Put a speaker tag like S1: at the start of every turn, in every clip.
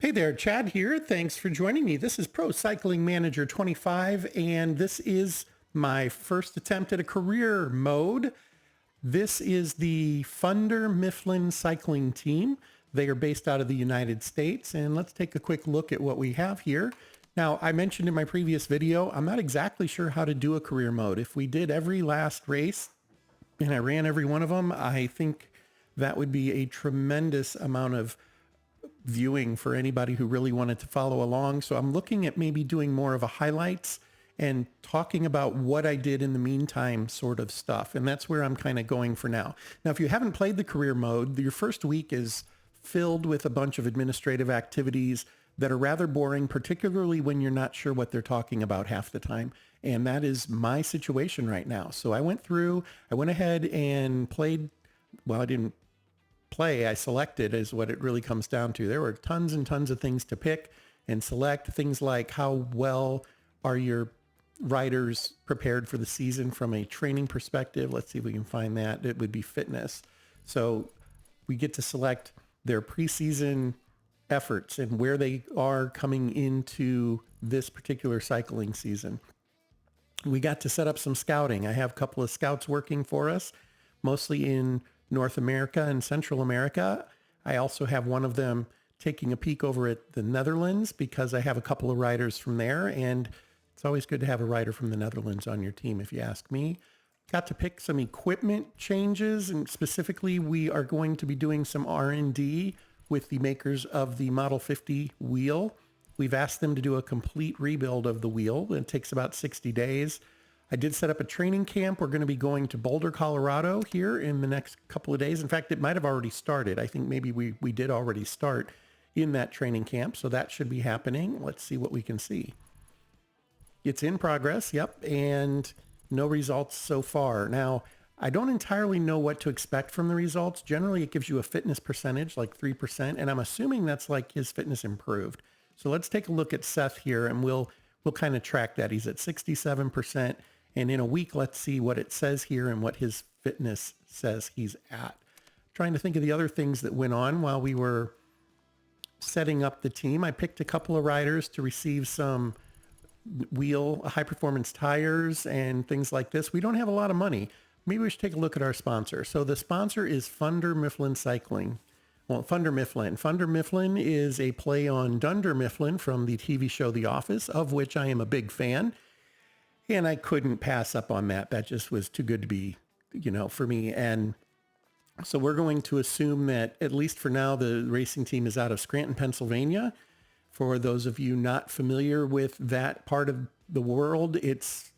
S1: Hey there, Chad here. Thanks for joining me. This is Pro Cycling Manager 25, and this is my first attempt at a career mode. This is the Funder Mifflin Cycling Team. They are based out of the United States, and let's take a quick look at what we have here. Now, I mentioned in my previous video, I'm not exactly sure how to do a career mode. If we did every last race and I ran every one of them, I think that would be a tremendous amount of viewing for anybody who really wanted to follow along. So I'm looking at maybe doing more of a highlights and talking about what I did in the meantime sort of stuff. And that's where I'm kind of going for now. Now, if you haven't played the career mode, your first week is filled with a bunch of administrative activities that are rather boring, particularly when you're not sure what they're talking about half the time. And that is my situation right now. So I went ahead and played. Well, I didn't play, I selected is what it really comes down to. There were tons and tons of things to pick and select. Things like how well are your riders prepared for the season from a training perspective. Let's see if we can find that. It would be fitness. So we get to select their preseason efforts and where they are coming into this particular cycling season. We got to set up some scouting. I have a couple of scouts working for us, mostly in North America and Central America. I also have one of them taking a peek over at the Netherlands because I have a couple of riders from there, and it's always good to have a rider from the Netherlands on your team, if you ask me. Got to pick some equipment changes, and specifically we are going to be doing some R&D with the makers of the Model 50 wheel. We've asked them to do a complete rebuild of the wheel. It takes about 60 days. I did set up a training camp. We're going to be going to Boulder, Colorado here in the next couple of days. In fact, it might have already started. I think maybe we did already start in that training camp. So that should be happening. Let's see what we can see. It's in progress. Yep. And no results so far. Now, I don't entirely know what to expect from the results. Generally, it gives you a fitness percentage, like 3%. And I'm assuming that's like his fitness improved. So let's take a look at Seth here and we'll kind of track that. He's at 67%. And in a week, let's see what it says here and what his fitness says he's at. Trying to think of the other things that went on while we were setting up the team. I picked a couple of riders to receive some high performance tires and things like this. We don't have a lot of money. Maybe we should take a look at our sponsor. So the sponsor is Funder Mifflin Cycling. Well, Funder Mifflin. Funder Mifflin is a play on Dunder Mifflin from the TV show The Office, of which I am a big fan. And I couldn't pass up on that. That just was too good to be, for me. And so we're going to assume that, at least for now, the racing team is out of Scranton, Pennsylvania. For those of you not familiar with that part of the world, it's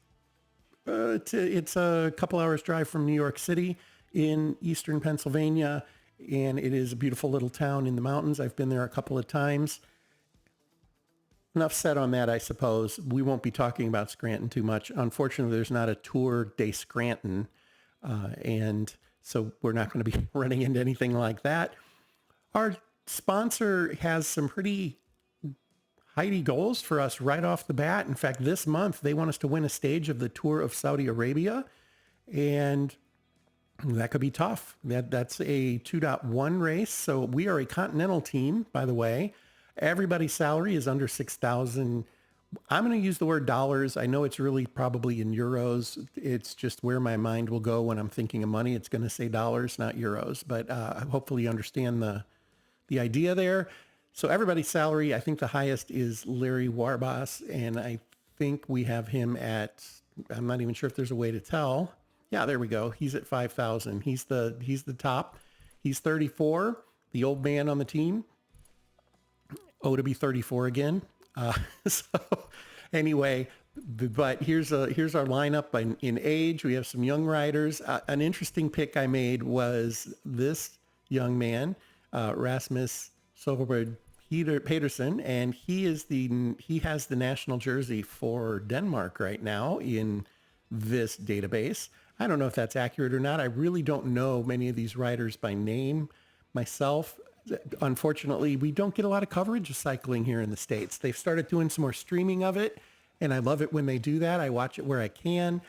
S1: a couple hours drive from New York City in eastern Pennsylvania. And it is a beautiful little town in the mountains. I've been there a couple of times. Enough said on that, I suppose. We won't be talking about Scranton too much. Unfortunately, there's not a Tour de Scranton, and so we're not going to be running into anything like that. Our sponsor has some pretty heighty goals for us right off the bat. In fact, this month, they want us to win a stage of the Tour of Saudi Arabia, and that could be tough. That's a 2.1 race, so we are a Continental team, by the way. Everybody's salary is under $6,000. I'm going to use the word dollars. I know it's really probably in euros. It's just where my mind will go when I'm thinking of money. It's going to say dollars, not euros. But hopefully you understand the idea there. So everybody's salary, I think the highest is Larry Warbasse. And I think we have him at, I'm not even sure if there's a way to tell. Yeah, there we go. He's at 5,000. He's the top. He's 34, the old man on the team. To be 34 again. So anyway, but here's our lineup in age. We have some young riders. An interesting pick I made was this young man, Rasmus Peterson, and he has the national jersey for Denmark right now in this database. I don't know if that's accurate or not. I really don't know many of these riders by name myself. Unfortunately, we don't get a lot of coverage of cycling here in the States. They've started doing some more streaming of it, and I love it when they do that. I watch it where I can.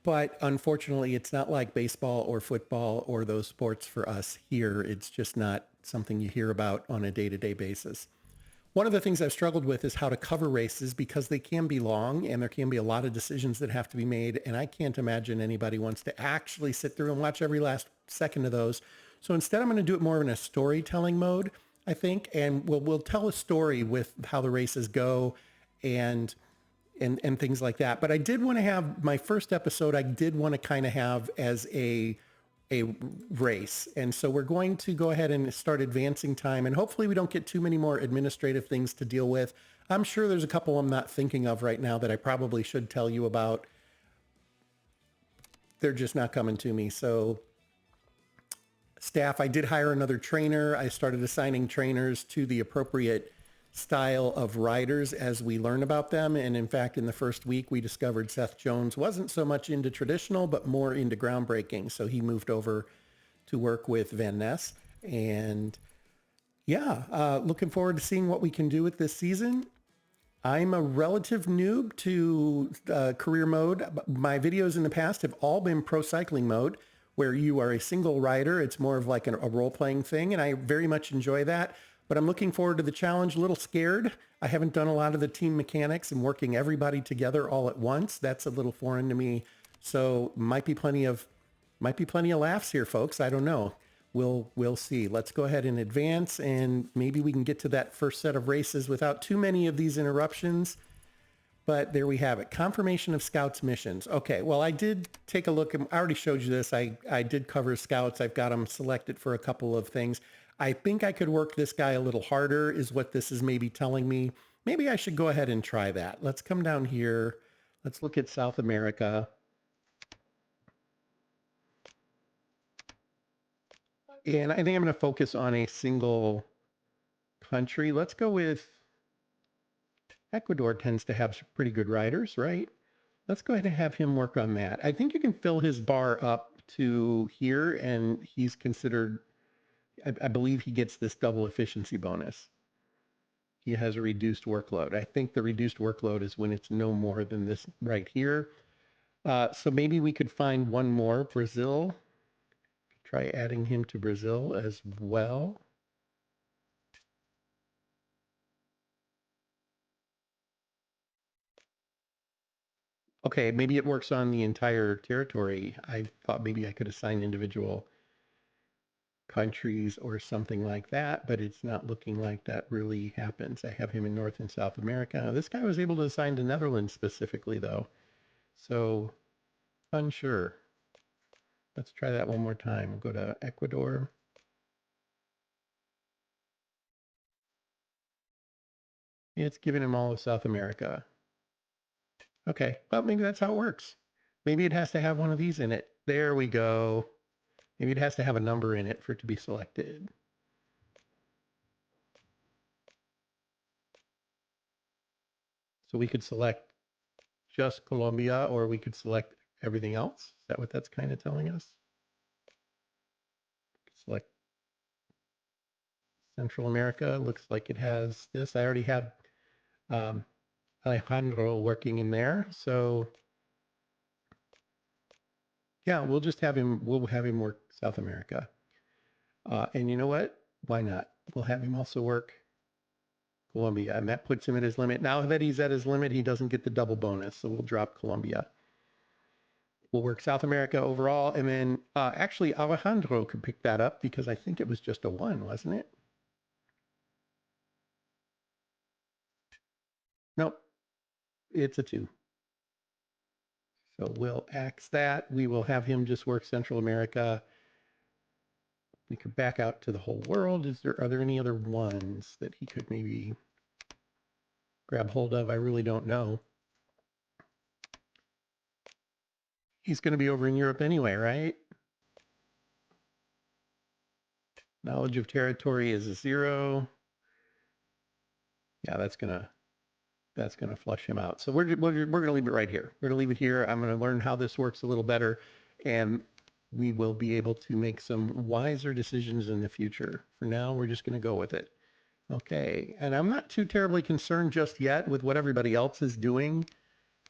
S1: But unfortunately, it's not like baseball or football or those sports for us here. It's just not something you hear about on a day-to-day basis. One of the things I've struggled with is how to cover races because they can be long and there can be a lot of decisions that have to be made. And I can't imagine anybody wants to actually sit through and watch every last second of those. So instead, I'm going to do it more in a storytelling mode, I think. And we'll tell a story with how the races go and things like that. But I did want to have my first episode, I did want to kind of have as a race. And so we're going to go ahead and start advancing time. And hopefully we don't get too many more administrative things to deal with. I'm sure there's a couple I'm not thinking of right now that I probably should tell you about. They're just not coming to me. So staff, I did hire another trainer. I started assigning trainers to the appropriate style of riders as we learn about them. And in fact, in the first week, we discovered Seth Jones wasn't so much into traditional, but more into groundbreaking. So he moved over to work with Van Ness. And yeah, looking forward to seeing what we can do with this season. I'm a relative noob to career mode. My videos in the past have all been pro cycling mode, where you are a single rider. It's more of like a role-playing thing, and I very much enjoy that. But I'm looking forward to the challenge, a little scared. I haven't done a lot of the team mechanics and working everybody together all at once. That's a little foreign to me. So might be plenty of laughs here, folks. I don't know. We'll see. Let's go ahead and advance, and maybe we can get to that first set of races without too many of these interruptions. But there we have it. Confirmation of Scouts missions. Okay, well, I did take a look. I already showed you this. I did cover Scouts. I've got them selected for a couple of things. I think I could work this guy a little harder is what this is maybe telling me. Maybe I should go ahead and try that. Let's come down here. Let's look at South America. And I think I'm going to focus on a single country. Let's go with Ecuador. Tends to have some pretty good riders, right? Let's go ahead and have him work on that. I think you can fill his bar up to here, and he's considered, I believe he gets this double efficiency bonus. He has a reduced workload. I think the reduced workload is when it's no more than this right here. So maybe we could find one more. Brazil. Try adding him to Brazil as well. Okay, maybe it works on the entire territory. I thought maybe I could assign individual countries or something like that, but it's not looking like that really happens. I have him in North and South America. This guy was able to assign the Netherlands specifically, though. So, unsure. Let's try that one more time. We'll go to Ecuador. It's giving him all of South America. Okay, well, maybe that's how it works. Maybe it has to have one of these in it. There we go. Maybe it has to have a number in it for it to be selected. So we could select just Colombia, or we could select everything else. Is that what that's kind of telling us? Select Central America. Looks like it has this. I already have Alejandro working in there. So yeah, we'll just have him, we'll have him work South America. And you know what? Why not? We'll have him also work Colombia, and that puts him at his limit. Now that he's at his limit, he doesn't get the double bonus, so we'll drop Colombia. We'll work South America overall, and then actually Alejandro could pick that up because I think it was just a 1, wasn't it? Nope, it's a 2. So we'll axe that. We will have him just work Central America. We could back out to the whole world. Are there any other ones that he could maybe grab hold of? I really don't know. He's going to be over in Europe anyway, right? Knowledge of territory is a 0. Yeah, that's gonna flush him out. So we're gonna leave it right here. We're gonna leave it here. I'm gonna learn how this works a little better, and we will be able to make some wiser decisions in the future. For now, we're just gonna go with it. Okay, and I'm not too terribly concerned just yet with what everybody else is doing.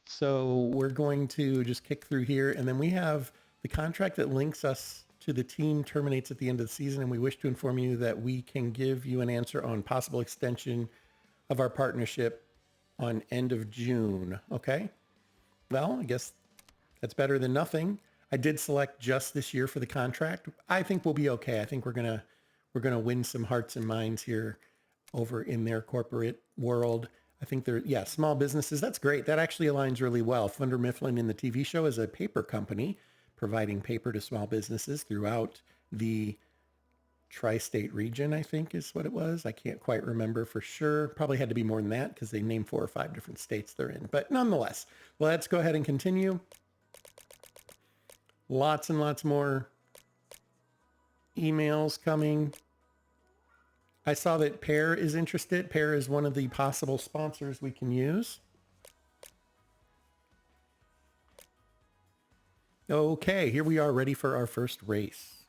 S1: So we're going to just kick through here, and then we have the contract that links us to the team terminates at the end of the season, and we wish to inform you that we can give you an answer on possible extension of our partnership on end of June. Okay. Well, I guess that's better than nothing. I did select just this year for the contract. I think we'll be okay. I think we're gonna win some hearts and minds here over in their corporate world. I think they're, yeah, small businesses. That's great. That actually aligns really well. Funder Mifflin in the TV show is a paper company providing paper to small businesses throughout the tri-state region, I think is what it was. I can't quite remember for sure. Probably had to be more than that because they named 4 or 5 different states they're in. But nonetheless, let's go ahead and continue. Lots and lots more emails coming. I saw that Pear is interested. Pear is one of the possible sponsors we can use. Okay, here we are ready for our first race.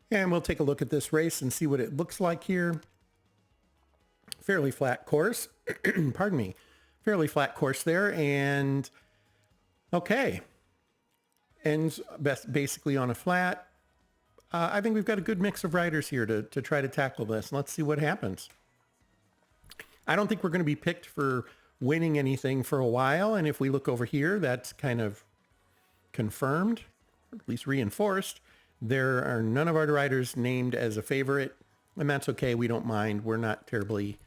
S1: And we'll take a look at this race and see what it looks like here. Fairly flat course. Pardon me. Fairly flat course there. And okay. Ends basically on a flat. I think we've got a good mix of riders here to try to tackle this. Let's see what happens. I don't think we're going to be picked for winning anything for a while. And if we look over here, that's kind of confirmed, or at least reinforced. There are none of our riders named as a favorite, and that's okay. We don't mind. We're not terribly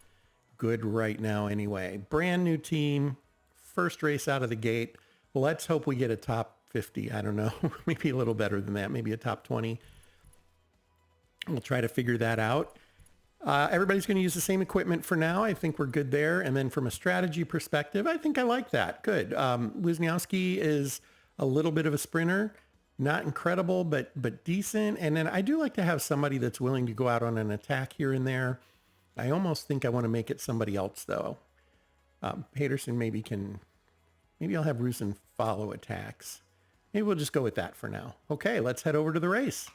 S1: good right now anyway. Brand new team, first race out of the gate. Let's hope we get a top 50. I don't know, maybe a little better than that, maybe a top 20. We'll try to figure that out. Everybody's going to use the same equipment for now. I think we're good there. And then from a strategy perspective, I think I like that. Good. Wisniewski is a little bit of a sprinter. Not incredible, but decent. And then I do like to have somebody that's willing to go out on an attack here and there. I almost think I want to make it somebody else, though. Peterson maybe I'll have Rusin follow attacks. Maybe we'll just go with that for now. Okay, let's head over to the race.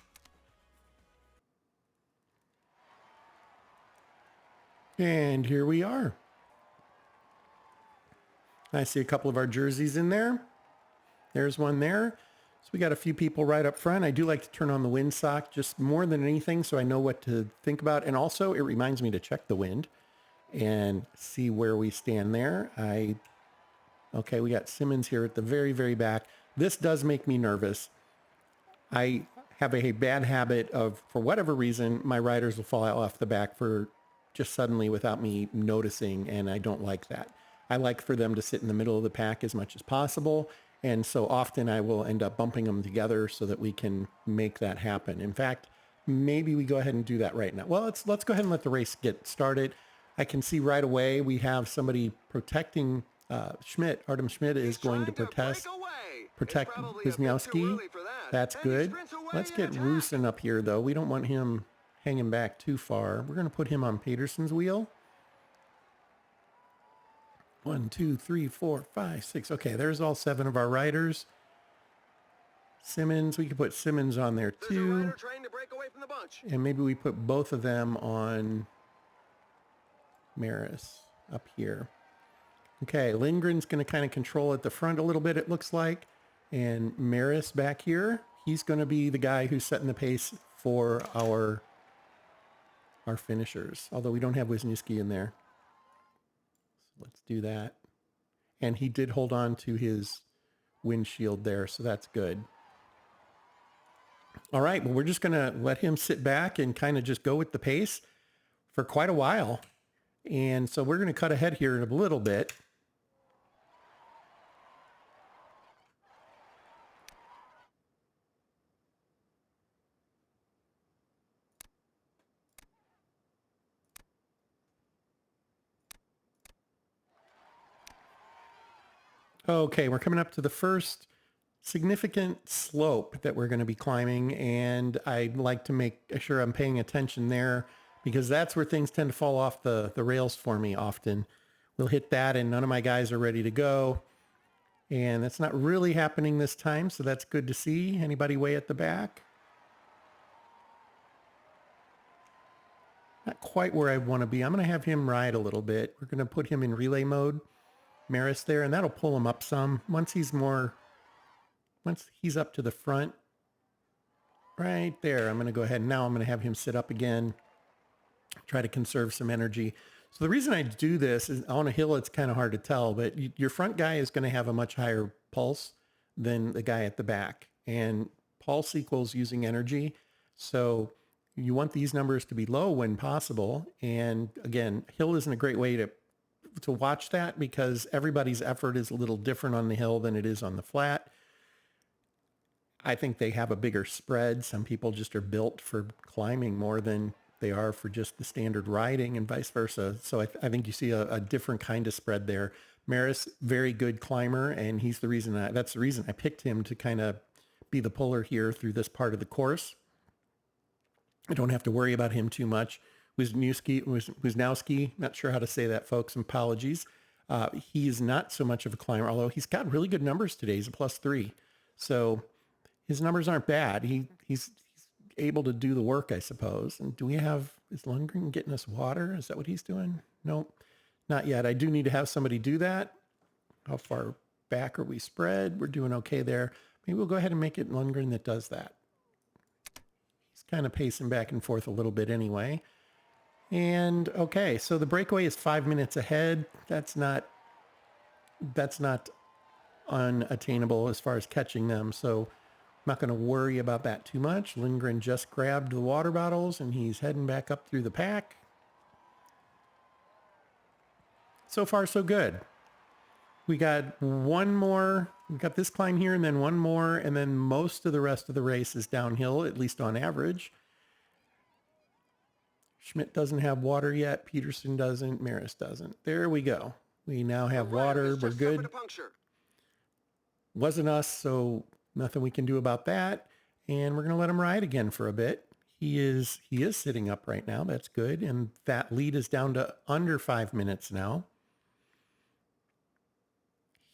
S1: And here we are. I see a couple of our jerseys in there. There's one there. So we got a few people right up front. I do like to turn on the windsock just more than anything so I know what to think about. And also it reminds me to check the wind and see where we stand there. Okay, we got Simmons here at the very, very back. This does make me nervous. I have a bad habit of, for whatever reason, my riders will fall out off the back for just suddenly without me noticing, and I don't like that. I like for them to sit in the middle of the pack as much as possible, and so often I will end up bumping them together so that we can make that happen. In fact, maybe we go ahead and do that right now. Well, let's go ahead and let the race get started. I can see right away we have somebody protecting Schmidt. Artem Schmidt is going to protect Wisniewski. That's good. Let's get Rusin up here, though. We don't want him hanging back too far. We're going to put him on Peterson's wheel. 1, 2, 3, 4, 5, 6. Okay, there's all 7 of our riders. Simmons, we could put Simmons on there too. And maybe we put both of them on Maris up here. Okay, Lindgren's going to kind of control at the front a little bit, it looks like. And Maris back here, he's going to be the guy who's setting the pace for our finishers. Although we don't have Wisniewski in there. So let's do that. And he did hold on to his windshield there, so that's good. All right, well, we're just going to let him sit back and kind of just go with the pace for quite a while. And so we're going to cut ahead here in a little bit. Okay, we're coming up to the first significant slope that we're going to be climbing, and I'd like to make sure I'm paying attention there because that's where things tend to fall off the rails for me often. We'll hit that and none of my guys are ready to go, and that's not really happening this time, so that's good to see. Anybody way at the back? Not quite where I want to be. I'm going to have him ride a little bit. We're going to put him in relay mode. Maris there, and that'll pull him up some. Once he's up to the front, right there, I'm going to go ahead and now I'm going to have him sit up again, try to conserve some energy. So the reason I do this is on a hill, it's kind of hard to tell, but your front guy is going to have a much higher pulse than the guy at the back. And pulse equals using energy. So you want these numbers to be low when possible. And again, hill isn't a great way to watch that because everybody's effort is a little different on the hill than it is on the flat. I think they have a bigger spread. Some people just are built for climbing more than they are for just the standard riding and vice versa. So I think you see a different kind of spread there. Maris, very good climber, and he's the reason that's the reason I picked him to kind of be the puller here through this part of the course. I don't have to worry about him too much. Wisnowski, not sure how to say that, folks. Apologies. He's not so much of a climber, although he's got really good numbers today. He's a +3. So his numbers aren't bad. He's able to do the work, I suppose. And is Lundgren getting us water? Is that what he's doing? Nope, not yet. I do need to have somebody do that. How far back are we spread? We're doing okay there. Maybe we'll go ahead and make it Lundgren that does that. He's kind of pacing back and forth a little bit anyway. And okay, so the breakaway is 5 minutes ahead. That's not unattainable as far as catching them. So I'm not going to worry about that too much. Lindgren just grabbed the water bottles and he's heading back up through the pack. So far, so good. We got one more. We got this climb here and then one more. And then most of the rest of the race is downhill, at least on average. Schmidt doesn't have water yet. Peterson doesn't. Maris doesn't. There we go. We now have water. We're good. Wasn't us, so nothing we can do about that. And we're going to let him ride again for a bit. He is sitting up right now. That's good. And that lead is down to under 5 minutes now.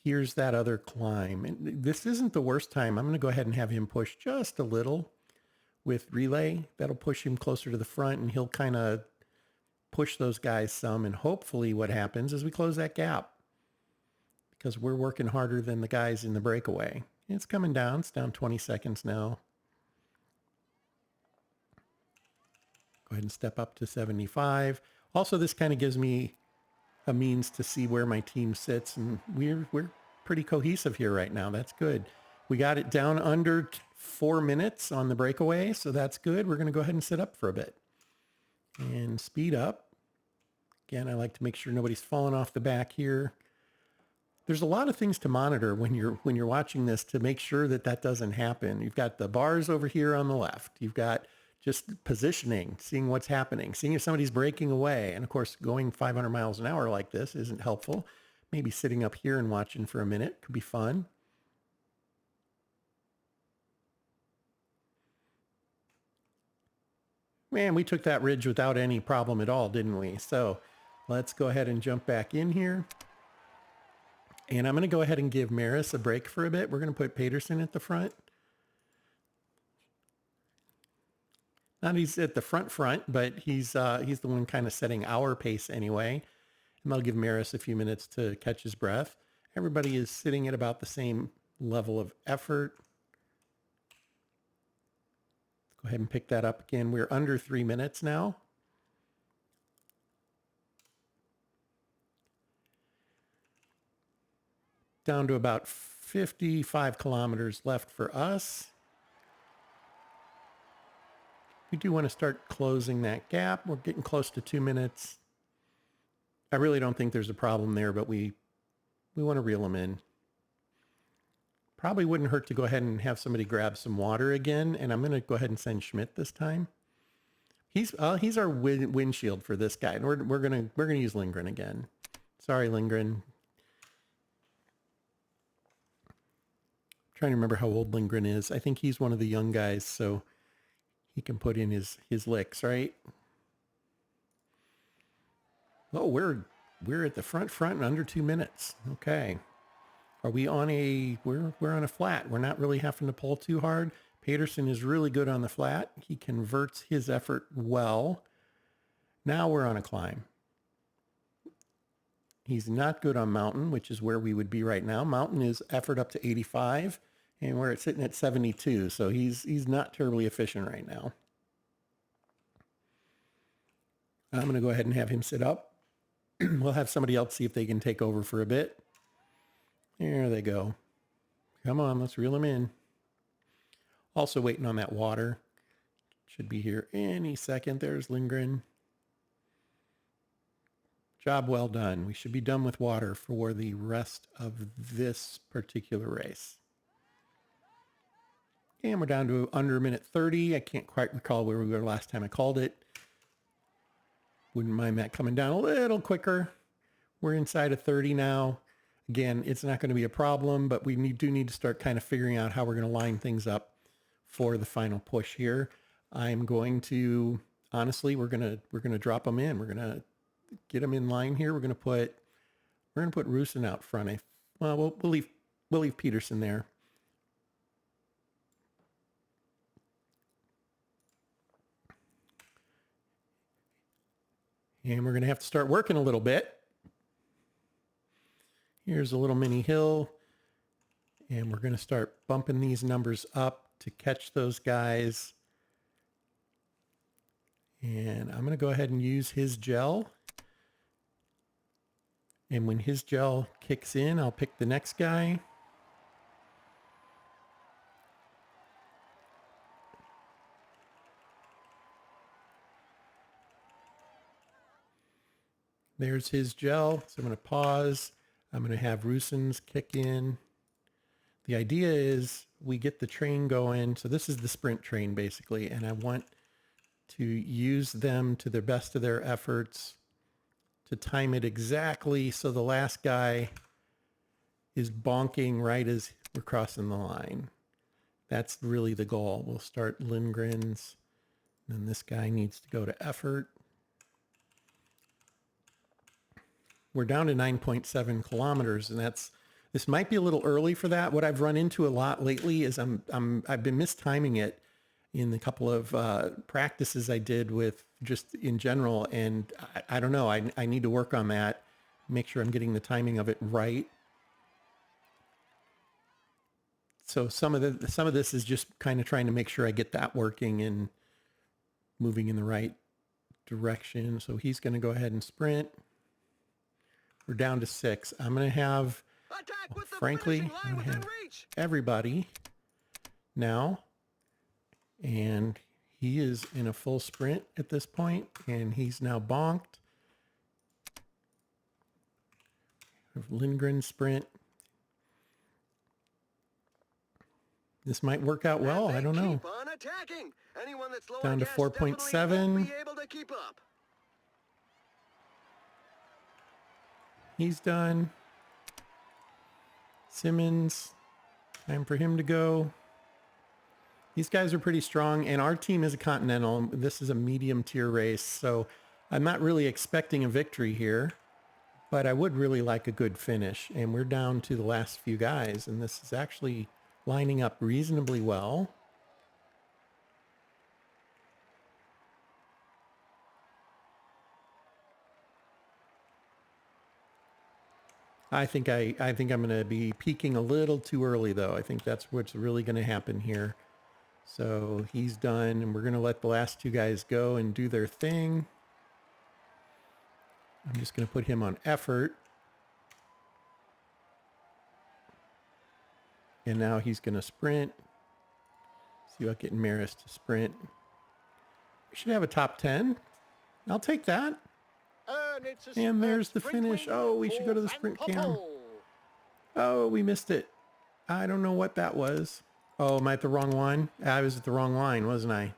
S1: Here's that other climb. And this isn't the worst time. I'm going to go ahead and have him push just a little with relay. That'll push him closer to the front and he'll kind of push those guys some. And hopefully what happens is we close that gap because we're working harder than the guys in the breakaway. It's coming down. It's down 20 seconds now. Go ahead and step up to 75. Also, this kind of gives me a means to see where my team sits, and we're pretty cohesive here right now. That's good. We got it down under 4 minutes on the breakaway, so that's good. We're going to go ahead and sit up for a bit and speed up. Again, I like to make sure nobody's falling off the back here. There's a lot of things to monitor when you're watching this to make sure that that doesn't happen. You've got the bars over here on the left. You've got just positioning, seeing what's happening, seeing if somebody's breaking away. And of course, going 500 miles an hour like this isn't helpful. Maybe sitting up here and watching for a minute could be fun. Man, we took that ridge without any problem at all, didn't we? So let's go ahead and jump back in here. And I'm going to go ahead and give Maris a break for a bit. We're going to put Peterson at the front. Not he's at the front, but he's the one kind of setting our pace anyway. And that'll give Maris a few minutes to catch his breath. Everybody is sitting at about the same level of effort. Go ahead and pick that up again. We're under 3 minutes now. Down to about 55 kilometers left for us. We do want to start closing that gap. We're getting close to 2 minutes. I really don't think there's a problem there, but we want to reel them in. Probably wouldn't hurt to go ahead and have somebody grab some water again. And I'm going to go ahead and send Schmidt this time. He's our windshield for this guy. And we're going to use Lindgren again. Sorry, Lindgren. Trying to remember how old Lindgren is. I think he's one of the young guys, so he can put in his licks, right? Oh, we're at the front and under 2 minutes. Okay. Are we on we're on a flat. We're not really having to pull too hard. Peterson is really good on the flat. He converts his effort well. Now we're on a climb. He's not good on mountain, which is where we would be right now. Mountain is effort up to 85, and we're sitting at 72. So he's not terribly efficient right now. I'm going to go ahead and have him sit up. We'll have somebody else see if they can take over for a bit. There they go. Come on, let's reel them in. Also waiting on that water. Should be here any second. There's Lindgren. Job well done. We should be done with water for the rest of this particular race. And we're down to under a minute 30. I can't quite recall where we were last time I called it. Wouldn't mind that coming down a little quicker. We're inside of 30 now. Again, it's not going to be a problem, but we do need to start kind of figuring out how we're going to line things up for the final push here. I'm going to, honestly, we're going to drop them in. We're going to get them in line here. We're going to put Rusin out front. We'll leave Peterson there. And we're going to have to start working a little bit. Here's a little mini hill. And we're going to start bumping these numbers up to catch those guys. And I'm going to go ahead and use his gel. And when his gel kicks in, I'll pick the next guy. There's his gel. So I'm going to pause. I'm going to have Rusin's kick in. The idea is we get the train going. So this is the sprint train basically. And I want to use them to the best of their efforts to time it exactly so the last guy is bonking right as we're crossing the line. That's really the goal. We'll start Lindgren's. Then this guy needs to go to effort. We're down to 9.7 kilometers, and this might be a little early for that. What I've run into a lot lately is I've been mistiming it in the couple of practices I did with just in general, and I don't know. I need to work on that, make sure I'm getting the timing of it right. So some of this is just kind of trying to make sure I get that working and moving in the right direction. So he's going to go ahead and sprint. We're down to 6. I'm going to have, frankly, I'm going to have everybody now. And he is in a full sprint at this point, and he's now bonked. Lindgren sprint. This might work out well. I don't know. Down to 4.7. He's done. Simmons, time for him to go. These guys are pretty strong, and our team is a Continental. This is a medium tier race, so I'm not really expecting a victory here, but I would really like a good finish. And we're down to the last few guys, and this is actually lining up reasonably well. I think I'm going to be peaking a little too early, though. I think that's what's really going to happen here. So he's done, and we're going to let the last two guys go and do their thing. I'm just going to put him on effort. And now he's going to sprint. See about getting Maris to sprint. We should have a top 10. I'll take that. And there's the finish. Oh, we should go to the sprint cam. Oh, we missed it. I don't know what that was. Oh, am I at the wrong one? I was at the wrong line, wasn't I?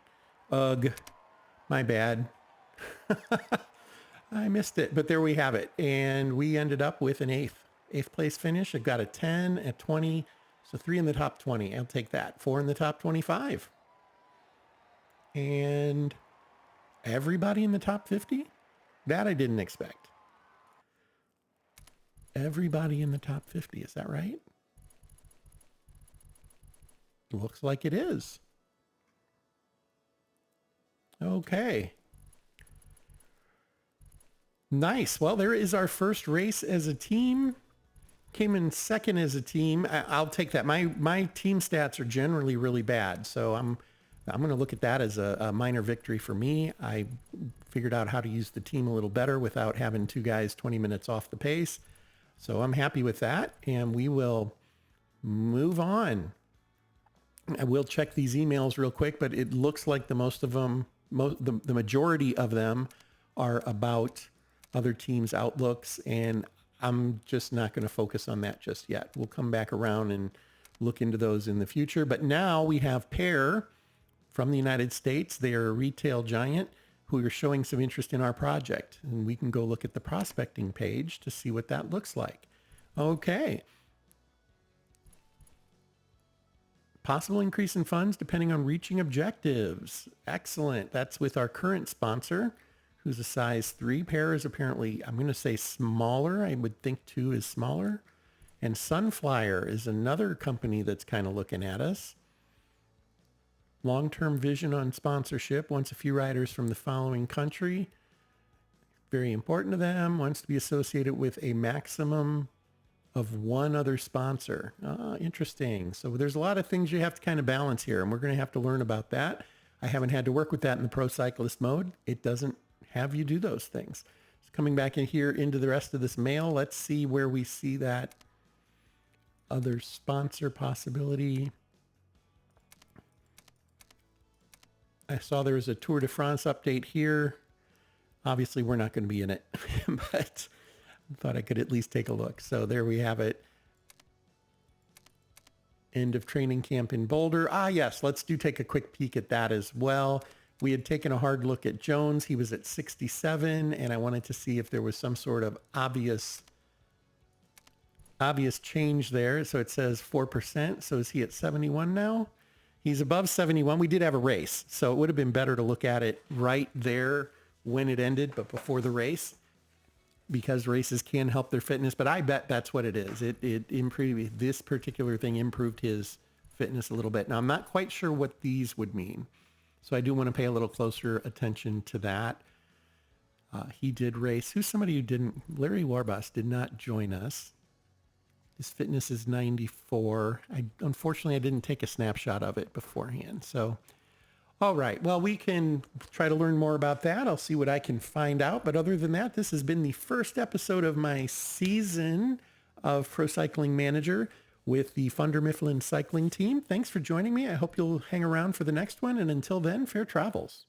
S1: Ugh. My bad. I missed it, but there we have it. And we ended up with an eighth place finish. I got a 10, a 20, so 3 in the top 20. I'll take that. 4 in the top 25. And everybody in the top 50? That I didn't expect. Everybody in the top 50, is that right? Looks like it is. Okay. Nice. Well, there is our first race as a team. Came in second as a team. I'll take that. My team stats are generally really bad, so I'm going to look at that as a minor victory for me. I figured out how to use the team a little better without having two guys 20 minutes off the pace. So I'm happy with that, and we will move on. I will check these emails real quick, but it looks like the majority of them are about other teams' outlooks, and I'm just not going to focus on that just yet. We'll come back around and look into those in the future. But now we have Pear from the United States. They are a retail giant who are showing some interest in our project, and we can go look at the prospecting page to see what that looks like. Okay. Possible increase in funds depending on reaching objectives. Excellent. That's with our current sponsor, who's a size 3. Pear is apparently, I'm going to say smaller. I would think 2 is smaller. And Sunflyer is another company that's kind of looking at us. Long-term vision on sponsorship. Wants a few riders from the following country. Very important to them. Wants to be associated with a maximum of one other sponsor. Interesting. So there's a lot of things you have to kind of balance here, and we're going to have to learn about that. I haven't had to work with that in the pro cyclist mode. It doesn't have you do those things. So coming back in here into the rest of this mail, let's see where we see that other sponsor possibility. I saw there was a Tour de France update here. Obviously, we're not going to be in it, but I thought I could at least take a look. So there we have it. End of training camp in Boulder. Yes, let's take a quick peek at that as well. We had taken a hard look at Jones. He was at 67, and I wanted to see if there was some sort of obvious change there. So it says 4%. So is he at 71 now? He's above 71. We did have a race, so it would have been better to look at it right there when it ended, but before the race, because races can help their fitness. But I bet that's what it is. It improved, this particular thing improved his fitness a little bit. Now, I'm not quite sure what these would mean, so I do want to pay a little closer attention to that. He did race. Who's somebody who didn't? Larry Warbasse did not join us. His fitness is 94. Unfortunately, I didn't take a snapshot of it beforehand. So, all right. Well, we can try to learn more about that. I'll see what I can find out. But other than that, this has been the first episode of my season of Pro Cycling Manager with the Funder Mifflin Cycling Team. Thanks for joining me. I hope you'll hang around for the next one. And until then, fair travels.